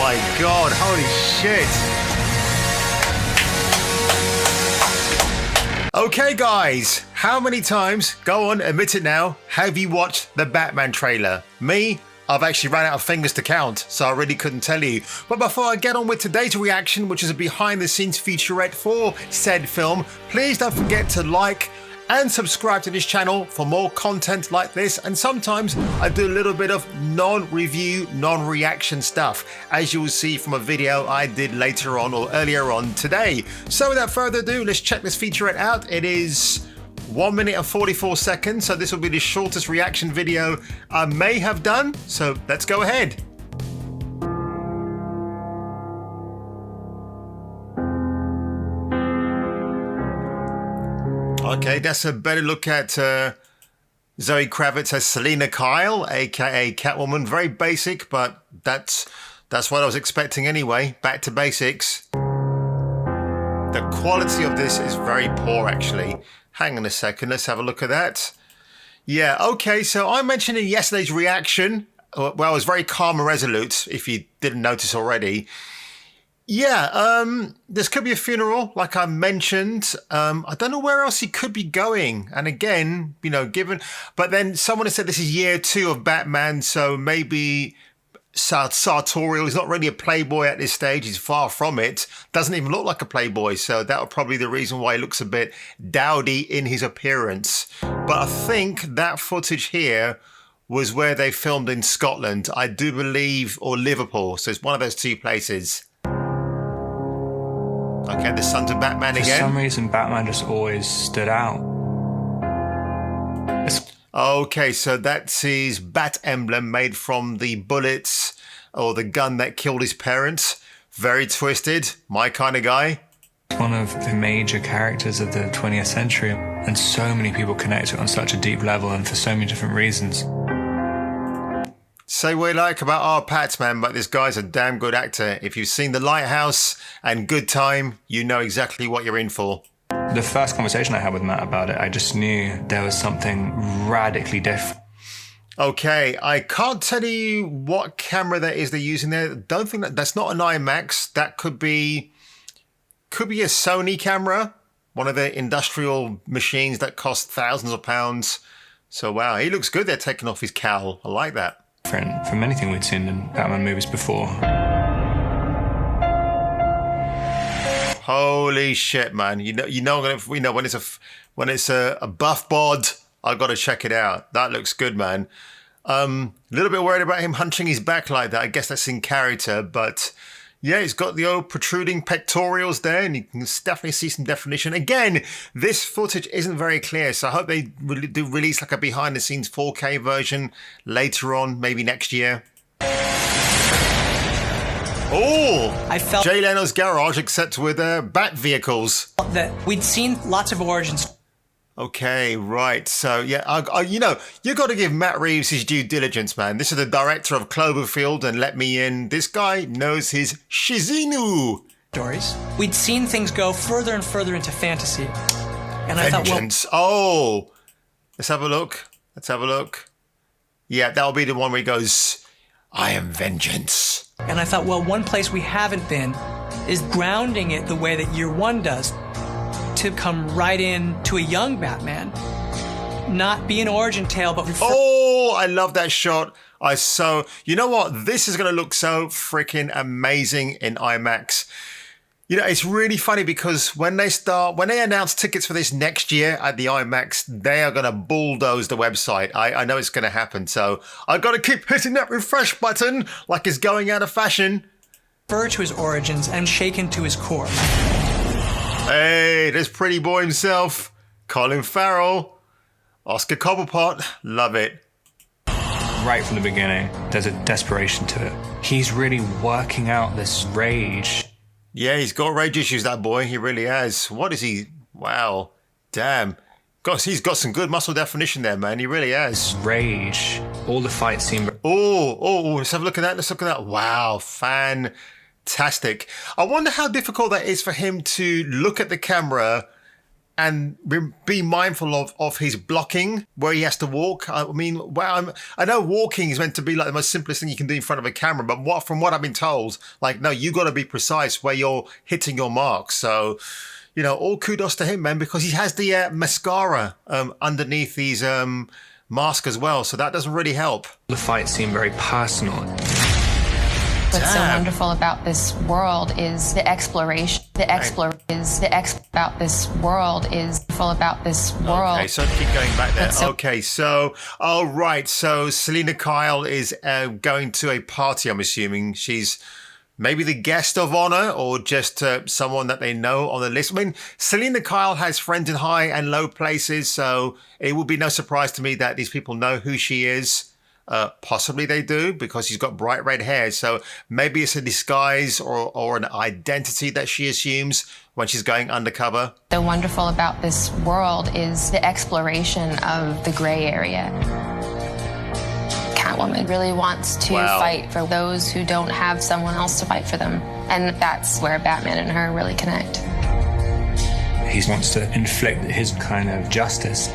my God, holy shit. Okay, guys, how many times, go on, admit it now, have you watched the Batman trailer? Me? I've actually run out of fingers to count, so I really couldn't tell you. But before I get on with today's reaction, which is a behind-the-scenes featurette for said film, please don't forget to like and subscribe to this channel for more content like this. And sometimes I do a little bit of non-review, non-reaction stuff, as you will see from a video I did later on or earlier on today. So without further ado, let's check this featurette out. It is 1 minute and 44 seconds, so this will be the shortest reaction video I may have done, so let's go ahead. Okay, that's a better look at Zoe Kravitz as Selina Kyle, aka Catwoman. Very basic, but that's what I was expecting anyway. Back to basics. The quality of this is very poor, actually. Hang on a second, let's have a look at that. Yeah, okay, so I mentioned in yesterday's reaction, well, I was very calm and resolute, if you didn't notice already. Yeah, this could be a funeral, like I mentioned. I don't know where else he could be going. And again, you know, but then someone has said this is year 2 of Batman, so maybe sartorial. He's not really a playboy at this stage. He's far from it. Doesn't even look like a playboy. So that would probably be the reason why he looks a bit dowdy in his appearance. But I think that footage here was where they filmed in Scotland, I do believe, or Liverpool. So it's one of those two places. Okay, the Sons of Batman again. For some reason, Batman just always stood out. Okay, so that's his bat emblem made from the bullets or the gun that killed his parents. Very twisted, my kind of guy. One of the major characters of the 20th century, and so many people connect to it on such a deep level and for so many different reasons. Say what you like about our Pats, man, but this guy's a damn good actor. If you've seen The Lighthouse and Good Time, you know exactly what you're in for. The first conversation I had with Matt about it, I just knew there was something radically different. Okay, I can't tell you what camera that is they're using there. Don't think that's not an IMAX. That could be a Sony camera, one of the industrial machines that cost thousands of pounds. So wow, he looks good. They're taking off his cowl. I like that. From anything we'd seen in Batman movies before. Holy shit, man! You know when it's a buff bod, I got to check it out. That looks good, man. A little bit worried about him hunching his back like that. I guess that's in character, but yeah, he's got the old protruding pectorials there, and you can definitely see some definition. Again, this footage isn't very clear, so I hope they really do release like a behind-the-scenes 4K version later on, maybe next year. Oh, I felt Jay Leno's garage, except with bat vehicles. that we'd seen lots of origins. Okay, right. So yeah, you got to give Matt Reeves his due diligence, man. This is the director of Cloverfield and Let Me In. This guy knows his shizinu. Stories. We'd seen things go further and further into fantasy, and I thought, well, oh, let's have a look. Yeah, that'll be the one where he goes, "I am vengeance." And I thought, well, one place we haven't been is grounding it the way that Year One does, to come right in to a young Batman, not be an origin tale, but oh, I love that shot. You know what? This is going to look so freaking amazing in IMAX. You know, it's really funny because when they announce tickets for this next year at the IMAX, they are going to bulldoze the website. I know it's going to happen. So I got to keep hitting that refresh button like it's going out of fashion. refer to his origins and shaken to his core. Hey, there's Pretty Boy himself, Colin Farrell, Oscar Cobblepot. Love it. Right from the beginning, there's a desperation to it. He's really working out this rage. Yeah, he's got rage issues, that boy. He really has. What is he? Wow. Damn. Gosh, he's got some good muscle definition there, man. He really has. Rage. All the fight scene. Oh, let's have a look at that. Let's look at that. Wow, fantastic. I wonder how difficult that is for him to look at the camera and be mindful of his blocking where he has to walk. I mean, I know walking is meant to be like the most simplest thing you can do in front of a camera, but from what I've been told, like, no, you got to be precise where you're hitting your mark. So, you know, all kudos to him, man, because he has the mascara underneath his mask as well. So that doesn't really help. The fight seemed very personal. What's so wonderful about this world is the exploration. About this world is full about this world. Okay, so keep going back there. Okay, so so Selena Kyle is going to a party. I'm assuming she's maybe the guest of honor or just someone that they know on the list. I mean, Selena Kyle has friends in high and low places, so it would be no surprise to me that these people know who she is. Possibly they do, because she's got bright red hair. So maybe it's a disguise or an identity that she assumes when she's going undercover. The wonderful about this world is the exploration of the gray area. Catwoman really wants to fight for those who don't have someone else to fight for them. And that's where Batman and her really connect. He wants to inflict his kind of justice.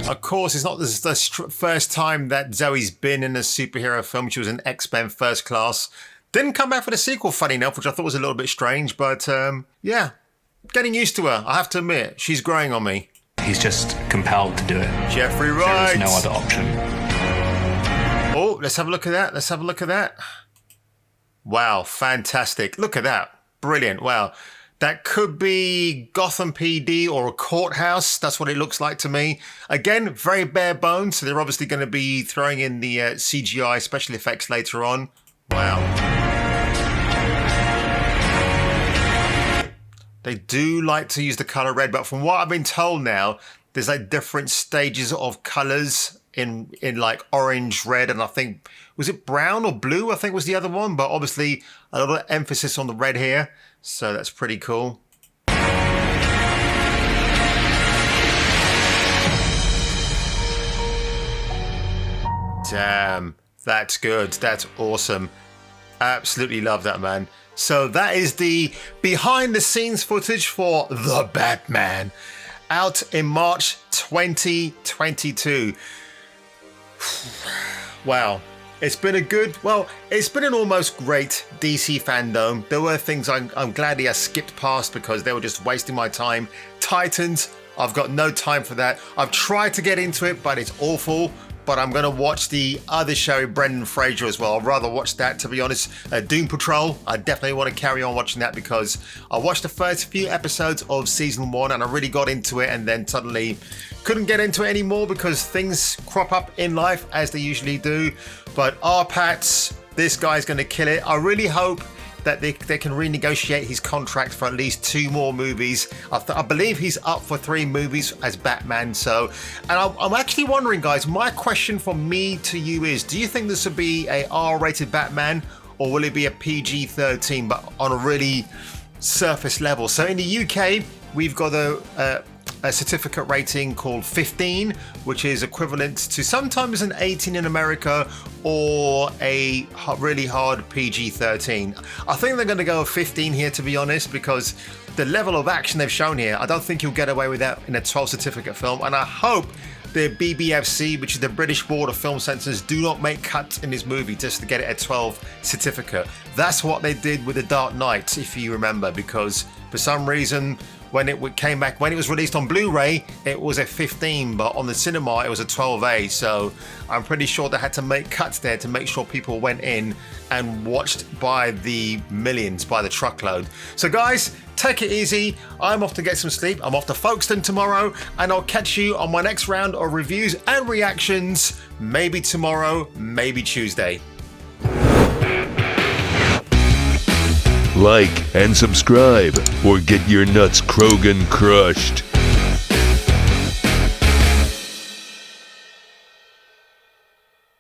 Of course, it's not the first time that Zoe's been in a superhero film. She was in X-Men First Class. Didn't come back for the sequel, funny enough, which I thought was a little bit strange. But yeah, getting used to her, I have to admit. She's growing on me. He's just compelled to do it. Jeffrey Wright. There's no other option. Oh, let's have a look at that. Wow, fantastic. Look at that. Brilliant. Wow. That could be Gotham PD or a courthouse. That's what it looks like to me. Again, very bare bones. So they're obviously going to be throwing in the CGI special effects later on. Wow. They do like to use the color red, but from what I've been told now, there's like different stages of colors in like orange, red, and I think, was it brown or blue? I think was the other one, but obviously a lot of emphasis on the red here. So that's pretty cool. Damn, that's good. That's awesome. Absolutely love that, man. So that is the behind the scenes footage for The Batman, out in March 2022. Wow. It's been it's been an almost great DC fandom. There were things I'm glad I skipped past because they were just wasting my time. Titans, I've got no time for that. I've tried to get into it, but it's awful. But I'm going to watch the other show, Brendan Fraser, as well. I'd rather watch that, to be honest. Doom Patrol, I definitely want to carry on watching that because I watched the first few episodes of season 1 and I really got into it, and then suddenly couldn't get into it anymore because things crop up in life as they usually do. But R-Pats, this guy's going to kill it. I really hope that they can renegotiate his contract for at least 2 more movies. I believe he's up for 3 movies as Batman. So, and I'm actually wondering, guys, my question from me to you is, do you think this will be a R-rated Batman or will it be a PG-13 but on a really surface level? So in the UK, we've got a certificate rating called 15, which is equivalent to sometimes an 18 in America or a really hard PG-13. I think they're going to go 15 here, to be honest, because the level of action they've shown here, I don't think you'll get away with that in a 12 certificate film. And I hope the BBFC, which is the British Board of Film Censors, do not make cuts in this movie just to get it a 12 certificate. That's what they did with The Dark Knight, if you remember, because for some reason, when it came back, when it was released on Blu-ray, it was a 15, but on the cinema, it was a 12A. So I'm pretty sure they had to make cuts there to make sure people went in and watched by the millions, by the truckload. So guys, take it easy. I'm off to get some sleep. I'm off to Folkestone tomorrow, and I'll catch you on my next round of reviews and reactions, maybe tomorrow, maybe Tuesday. Like and subscribe or get your nuts Krogan crushed.